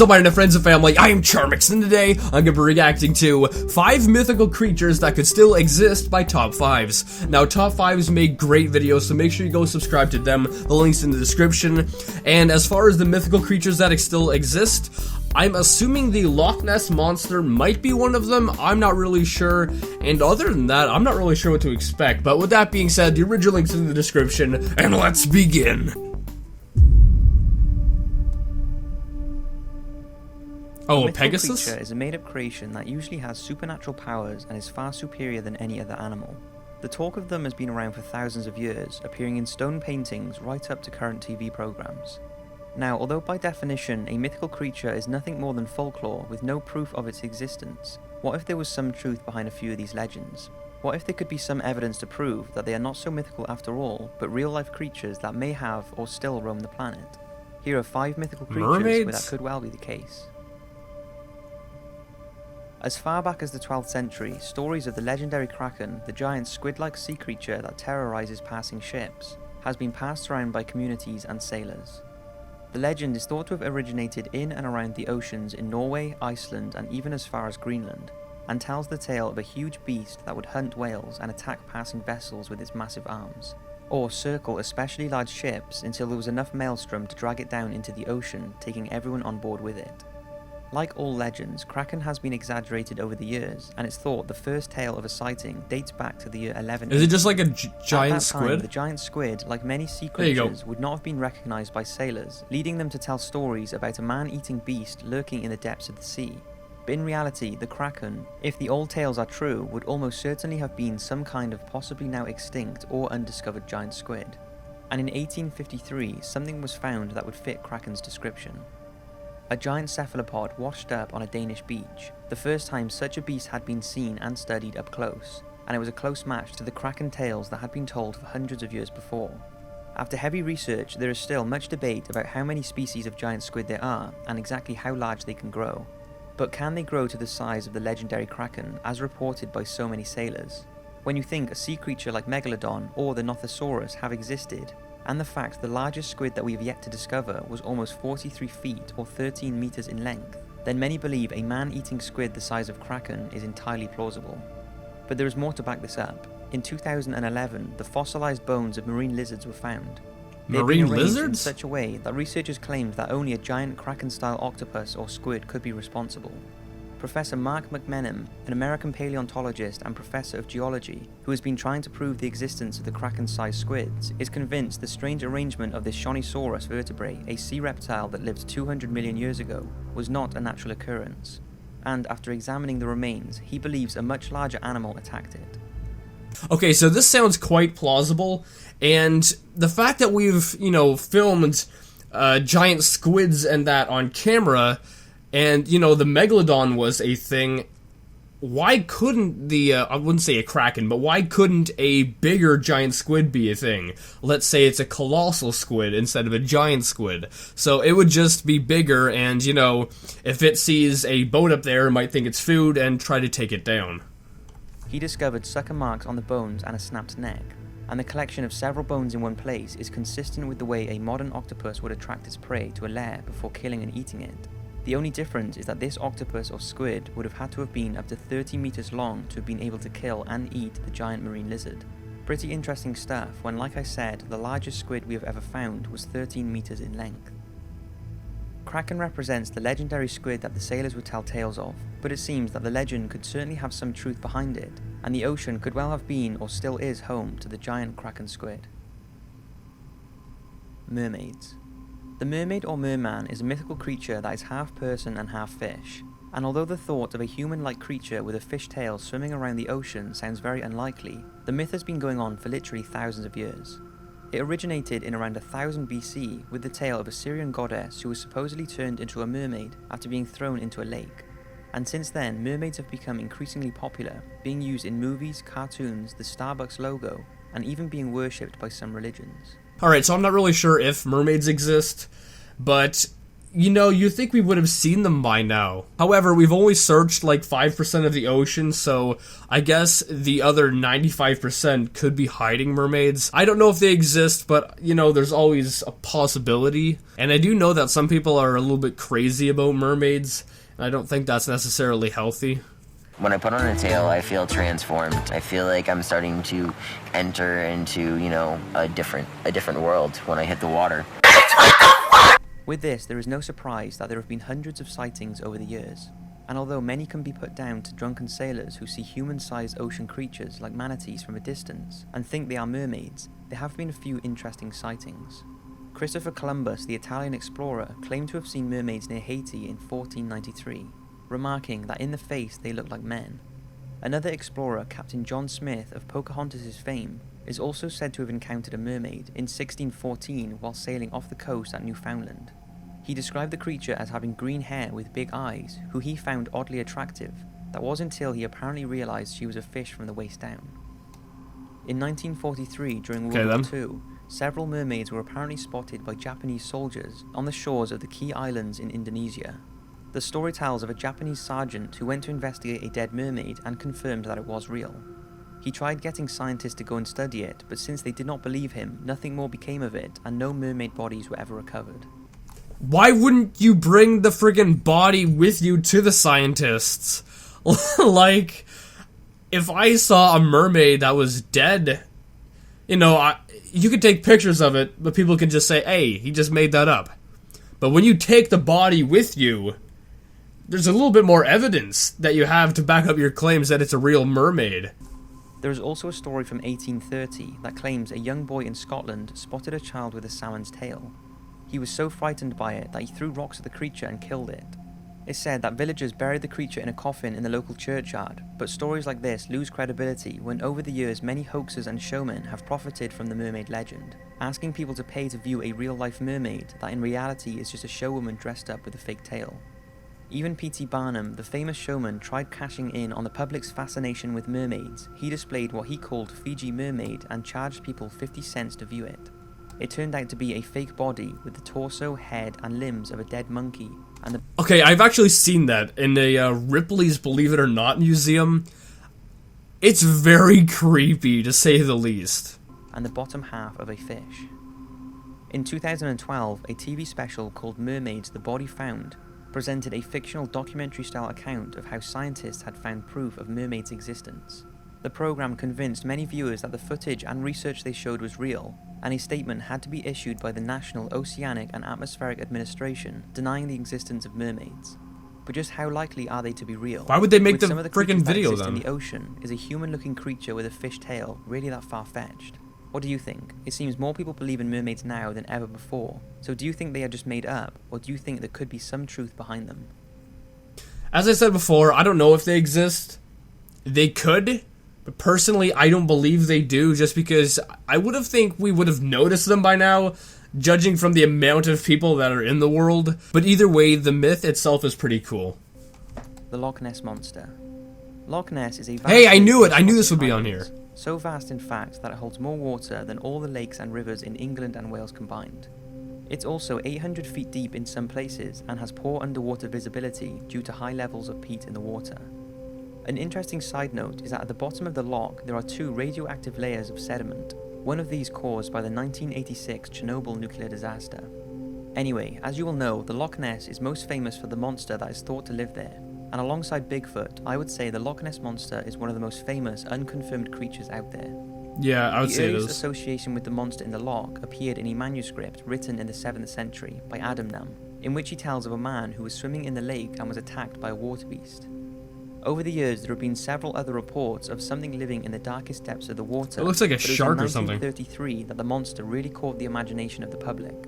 is up, my friends and family? I am Charmx, and today I'm going to be reacting to 5 mythical creatures that could still exist by Top 5s. Now, Top 5s make great videos, so make sure you go subscribe to them. The link's in the description. And as far as the mythical creatures that still exist, I'm assuming the Loch Ness Monster might be one of them. I'm not really sure. And other than that, I'm not really sure what to expect. But with that being said, the original link's in the description, and let's begin. Oh, a Pegasus? Creature is a made-up creation that usually has supernatural powers and is far superior than any other animal. The talk of them has been around for thousands of years, appearing in stone paintings right up to current TV programs. Now, although by definition a mythical creature is nothing more than folklore with no proof of its existence, what if there was some truth behind a few of these legends? What if there could be some evidence to prove that they are not so mythical after all, but real-life creatures that may have or still roam the planet? Here are 5 mythical creatures where that could well be the case. As far back as the 12th century, stories of the legendary Kraken, the giant squid-like sea creature that terrorizes passing ships, has been passed around by communities and sailors. The legend is thought to have originated in and around the oceans in Norway, Iceland, and even as far as Greenland, and tells the tale of a huge beast that would hunt whales and attack passing vessels with its massive arms, or circle especially large ships until there was enough maelstrom to drag it down into the ocean, taking everyone on board with it. Like all legends, Kraken has been exaggerated over the years, and it's thought the first tale of a sighting dates back to the year 1180. Is it just like a giant squid? The giant squid, like many sea creatures, would not have been recognized by sailors, leading them to tell stories about a man-eating beast lurking in the depths of the sea. But in reality, the Kraken, if the old tales are true, would almost certainly have been some kind of possibly now extinct or undiscovered giant squid. And in 1853, something was found that would fit Kraken's description. A giant cephalopod washed up on a Danish beach, the first time such a beast had been seen and studied up close, and it was a close match to the Kraken tales that had been told for hundreds of years before. After heavy research, there is still much debate about how many species of giant squid there are, and exactly how large they can grow. But can they grow to the size of the legendary Kraken, as reported by so many sailors? When you think a sea creature like Megalodon or the Nothosaurus have existed, and the fact the largest squid that we have yet to discover was almost 43 feet or 13 meters in length, then many believe a man-eating squid the size of Kraken is entirely plausible. But there is more to back this up. In 2011, the fossilized bones of marine lizards were found. Marine lizards? In such a way that researchers claimed that only a giant Kraken-style octopus or squid could be responsible. Professor Mark McMenamin, an American paleontologist and professor of geology, who has been trying to prove the existence of the Kraken-sized squids, is convinced the strange arrangement of this Shonisaurus vertebrae, a sea reptile that lived 200 million years ago, was not a natural occurrence. And after examining the remains, he believes a much larger animal attacked it. Okay, so this sounds quite plausible, and the fact that we've, filmed giant squids and that on camera, and, the Megalodon was a thing, why couldn't I wouldn't say a Kraken, but why couldn't a bigger giant squid be a thing? Let's say it's a colossal squid instead of a giant squid. So it would just be bigger, and, if it sees a boat up there, it might think it's food and try to take it down. He discovered sucker marks on the bones and a snapped neck, and the collection of several bones in one place is consistent with the way a modern octopus would attract its prey to a lair before killing and eating it. The only difference is that this octopus or squid would have had to have been up to 30 meters long to have been able to kill and eat the giant marine lizard. Pretty interesting stuff when, like I said, the largest squid we have ever found was 13 meters in length. Kraken represents the legendary squid that the sailors would tell tales of, but it seems that the legend could certainly have some truth behind it, and the ocean could well have been or still is home to the giant Kraken squid. Mermaids. The mermaid or merman is a mythical creature that is half person and half fish, and although the thought of a human-like creature with a fish tail swimming around the ocean sounds very unlikely, the myth has been going on for literally thousands of years. It originated in around 1000 BC with the tale of a Syrian goddess who was supposedly turned into a mermaid after being thrown into a lake. And since then, mermaids have become increasingly popular, being used in movies, cartoons, the Starbucks logo, and even being worshipped by some religions. Alright, so I'm not really sure if mermaids exist, but you think we would have seen them by now. However, we've only searched like 5% of the ocean, so I guess the other 95% could be hiding mermaids. I don't know if they exist, but, there's always a possibility. And I do know that some people are a little bit crazy about mermaids, and I don't think that's necessarily healthy. When I put on a tail, I feel transformed. I feel like I'm starting to enter into, a different world when I hit the water. With this, there is no surprise that there have been hundreds of sightings over the years. And although many can be put down to drunken sailors who see human-sized ocean creatures like manatees from a distance and think they are mermaids, there have been a few interesting sightings. Christopher Columbus, the Italian explorer, claimed to have seen mermaids near Haiti in 1493. Remarking that in the face they looked like men. Another explorer, Captain John Smith of Pocahontas' fame, is also said to have encountered a mermaid in 1614 while sailing off the coast at Newfoundland. He described the creature as having green hair with big eyes, who he found oddly attractive. That was until he apparently realized she was a fish from the waist down. In 1943, during World War II, several mermaids were apparently spotted by Japanese soldiers on the shores of the Key Islands in Indonesia. The story tells of a Japanese sergeant who went to investigate a dead mermaid and confirmed that it was real. He tried getting scientists to go and study it, but since they did not believe him, nothing more became of it, and no mermaid bodies were ever recovered. Why wouldn't you bring the friggin' body with you to the scientists? Like, if I saw a mermaid that was dead, you could take pictures of it, but people can just say, hey, he just made that up. But when you take the body with you, there's a little bit more evidence that you have to back up your claims that it's a real mermaid. There is also a story from 1830 that claims a young boy in Scotland spotted a child with a salmon's tail. He was so frightened by it that he threw rocks at the creature and killed it. It's said that villagers buried the creature in a coffin in the local churchyard, but stories like this lose credibility when over the years many hoaxers and showmen have profited from the mermaid legend, asking people to pay to view a real-life mermaid that in reality is just a showwoman dressed up with a fake tail. Even P.T. Barnum, the famous showman, tried cashing in on the public's fascination with mermaids. He displayed what he called Fiji Mermaid and charged people 50 cents to view it. It turned out to be a fake body with the torso, head, and limbs of a dead monkey. Okay, I've actually seen that in a Ripley's Believe It or Not museum. It's very creepy, to say the least. And the bottom half of a fish. In 2012, a TV special called Mermaids: The Body Found presented a fictional documentary-style account of how scientists had found proof of mermaids' existence. The program convinced many viewers that the footage and research they showed was real, and a statement had to be issued by the National Oceanic and Atmospheric Administration denying the existence of mermaids. But just how likely are they to be real? Why would they make the freaking video then? In the ocean, is a human-looking creature with a fish tail really that far-fetched? What do you think? It seems more people believe in mermaids now than ever before. So do you think they are just made up, or do you think there could be some truth behind them? As I said before, I don't know if they exist. They could, but personally, I don't believe they do, just because I would have think we would have noticed them by now, judging from the amount of people that are in the world. But either way, the myth itself is pretty cool. The Loch Ness Monster. Loch Ness is a vast... Hey, I knew it! I knew this would be on here. So vast in fact that it holds more water than all the lakes and rivers in England and Wales combined. It's also 800 feet deep in some places and has poor underwater visibility due to high levels of peat in the water. An interesting side note is that at the bottom of the loch there are two radioactive layers of sediment, one of these caused by the 1986 Chernobyl nuclear disaster. Anyway, as you will know, the Loch Ness is most famous for the monster that is thought to live there. And alongside Bigfoot, I would say the Loch Ness Monster is one of the most famous unconfirmed creatures out there. Yeah, I would say it is. The earliest association with the monster in the loch appeared in a manuscript written in the 7th century by Adamnam, in which he tells of a man who was swimming in the lake and was attacked by a water beast. Over the years, there have been several other reports of something living in the darkest depths of the water. It looks like a shark or something. It was in 1933 that the monster really caught the imagination of the public.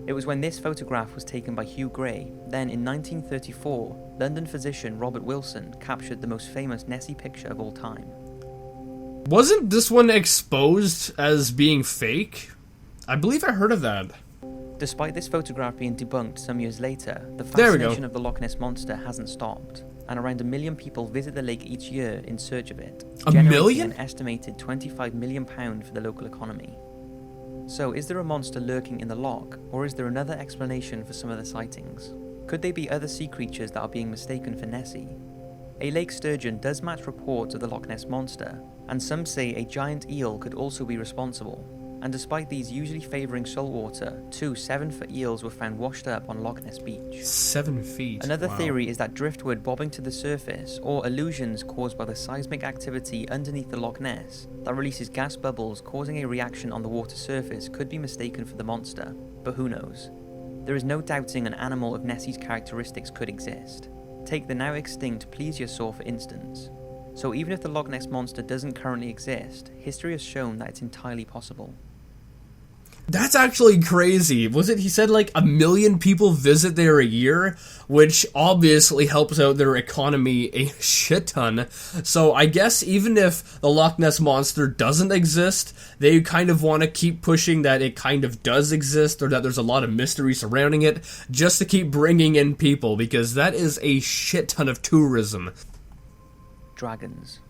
It was when this photograph was taken by Hugh Gray. Then in 1934, London physician Robert Wilson captured the most famous Nessie picture of all time. Wasn't this one exposed as being fake? I believe I heard of that. Despite this photograph being debunked some years later, the fascination of the Loch Ness Monster hasn't stopped, and around 1 million people visit the lake each year in search of it, generating an estimated £25 million for the local economy. So is there a monster lurking in the loch, or is there another explanation for some of the sightings? Could they be other sea creatures that are being mistaken for Nessie? A lake sturgeon does match reports of the Loch Ness Monster, and some say a giant eel could also be responsible. And despite these usually favouring saltwater, 2 7-foot eels were found washed up on Loch Ness Beach. 7 feet. Another wow. theory is that driftwood bobbing to the surface, or illusions caused by the seismic activity underneath the Loch Ness that releases gas bubbles causing a reaction on the water surface, could be mistaken for the monster, but who knows? There is no doubting an animal of Nessie's characteristics could exist. Take the now extinct plesiosaur for instance. So even if the Loch Ness Monster doesn't currently exist, history has shown that it's entirely possible. That's actually crazy. Was it, he said like 1 million people visit there a year, which obviously helps out their economy a shit ton. So I guess even if the Loch Ness Monster doesn't exist, they kind of want to keep pushing that it kind of does exist, or that there's a lot of mystery surrounding it, just to keep bringing in people, because that is a shit ton of tourism. Dragons.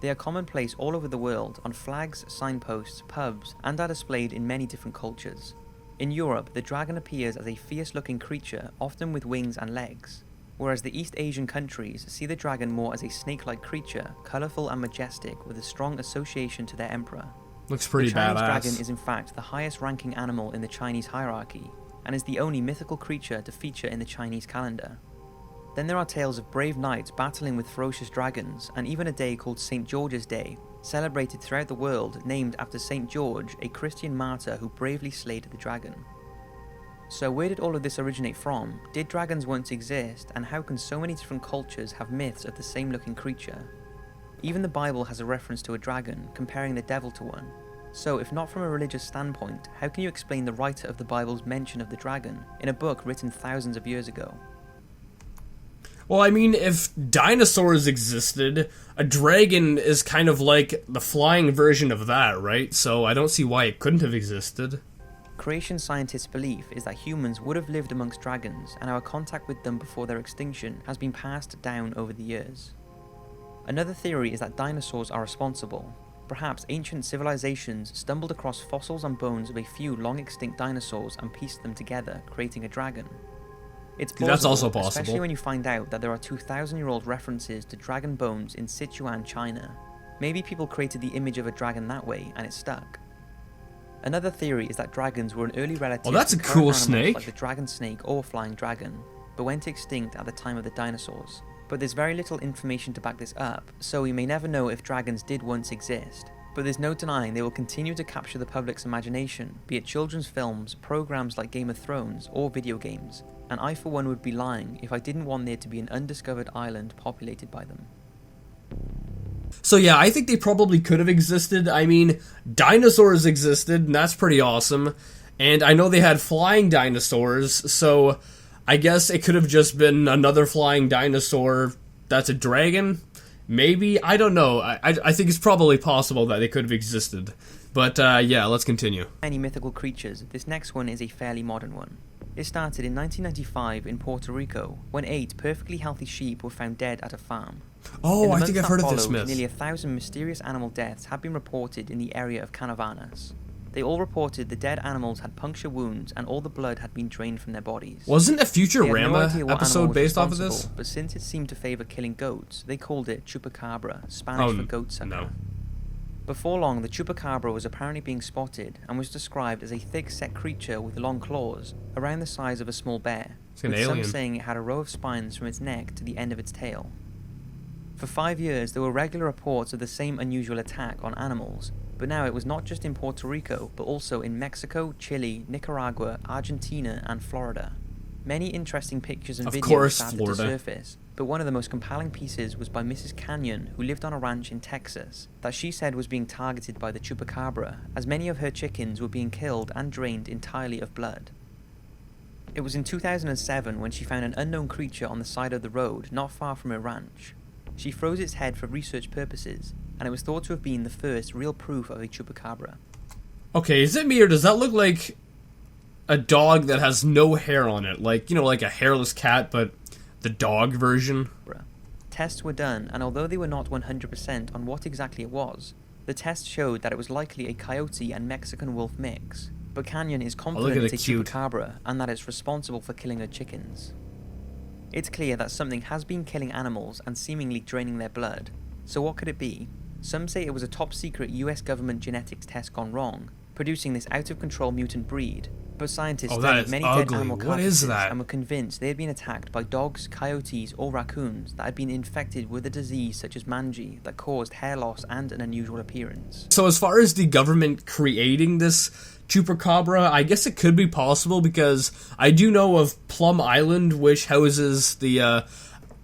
They are commonplace all over the world, on flags, signposts, pubs, and are displayed in many different cultures. In Europe, the dragon appears as a fierce-looking creature, often with wings and legs, whereas the East Asian countries see the dragon more as a snake-like creature, colourful and majestic, with a strong association to their emperor. Looks pretty badass. The Chinese badass. dragon is in fact the highest-ranking animal in the Chinese hierarchy, and is the only mythical creature to feature in the Chinese calendar. Then there are tales of brave knights battling with ferocious dragons, and even a day called St. George's Day, celebrated throughout the world, named after St. George, a Christian martyr who bravely slayed the dragon. So where did all of this originate from? Did dragons once exist, and how can so many different cultures have myths of the same looking creature? Even the Bible has a reference to a dragon, comparing the devil to one. So if not from a religious standpoint, how can you explain the writer of the Bible's mention of the dragon, in a book written thousands of years ago? Well, I mean, if dinosaurs existed, a dragon is kind of like the flying version of that, right? So I don't see why it couldn't have existed. Creation scientists' belief is that humans would have lived amongst dragons, and our contact with them before their extinction has been passed down over the years. Another theory is that dinosaurs are responsible. Perhaps ancient civilizations stumbled across fossils and bones of a few long-extinct dinosaurs and pieced them together, creating a dragon. It's plausible, that's also possible, especially when you find out that there are 2,000-year-old references to dragon bones in Sichuan, China. Maybe people created the image of a dragon that way, and it stuck. Another theory is that dragons were an early relative that's to a cool current animals snake. like the dragon snake or flying dragon, but went extinct at the time of the dinosaurs. But there's very little information to back this up, so we may never know if dragons did once exist. But there's no denying they will continue to capture the public's imagination, be it children's films, programs like Game of Thrones, or video games. And I for one would be lying if I didn't want there to be an undiscovered island populated by them. So yeah, I think they probably could have existed. I mean, dinosaurs existed, and that's pretty awesome. And I know they had flying dinosaurs, so I guess it could have just been another flying dinosaur that's a dragon? Maybe? I don't know. I think it's probably possible that they could have existed. But yeah, let's continue. Many mythical creatures, this next one is a fairly modern one. It started in 1995 in Puerto Rico, when 8 perfectly healthy sheep were found dead at a farm. Oh, I think I've heard of this myth. Nearly 1,000 mysterious animal deaths have been reported in the area of Canovanas. They all reported the dead animals had puncture wounds and all the blood had been drained from their bodies. Wasn't a Futurama episode based off of this? But since it seemed to favour killing goats, they called it chupacabra, Spanish for goat sucker. No. Before long, the chupacabra was apparently being spotted and was described as a thick-set creature with long claws, around the size of a small bear, with some saying it had a row of spines from its neck to the end of its tail. For 5 years, there were regular reports of the same unusual attack on animals, but now it was not just in Puerto Rico, but also in Mexico, Chile, Nicaragua, Argentina, and Florida. Many interesting pictures and videos started to surface, but one of the most compelling pieces was by Mrs. Canyon, who lived on a ranch in Texas, that she said was being targeted by the chupacabra, as many of her chickens were being killed and drained entirely of blood. It was in 2007 when she found an unknown creature on the side of the road not far from her ranch. She froze its head for research purposes, and it was thought to have been the first real proof of a chupacabra. Okay, is it me or does that look like a dog that has no hair on it? Like, you know, like a hairless cat, but the dog version? Tests were done, and although they were not 100% on what exactly it was, The test showed that it was likely a coyote and Mexican wolf mix, but Canyon is look confident at it's a the cute. chupacabra and that it's responsible for killing her chickens. It's clear that something has been killing animals and seemingly draining their blood, so what could it be? Some say it was a top-secret US government genetics test gone wrong, producing this out-of-control mutant breed, but scientists studied many dead animal carcasses and were convinced they had been attacked by dogs, coyotes, or raccoons that had been infected with a disease such as mangy that caused hair loss and an unusual appearance. So as far as the government creating this chupacabra, I guess it could be possible because I do know of Plum Island, which houses the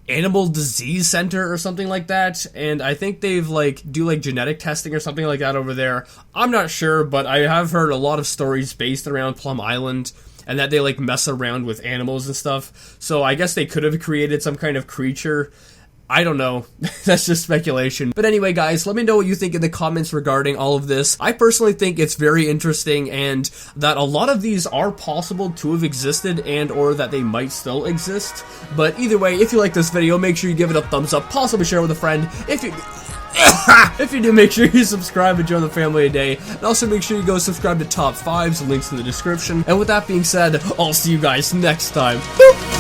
Animal Disease Center or something like that, and I think they've do genetic testing or something like that over there. I'm not sure, but I have heard a lot of stories based around Plum Island and that they mess around with animals and stuff. So I guess they could have created some kind of creature. I don't know. That's just speculation. But anyway, guys, let me know what you think in the comments regarding all of this. I personally think it's very interesting and that a lot of these are possible to have existed and or that they might still exist. But either way, if you like this video, make sure you give it a thumbs up, possibly share with a friend. If you do, make sure you subscribe and join the family today. And also make sure you go subscribe to Top 5s, links in the description. And with that being said, I'll see you guys next time. Boop!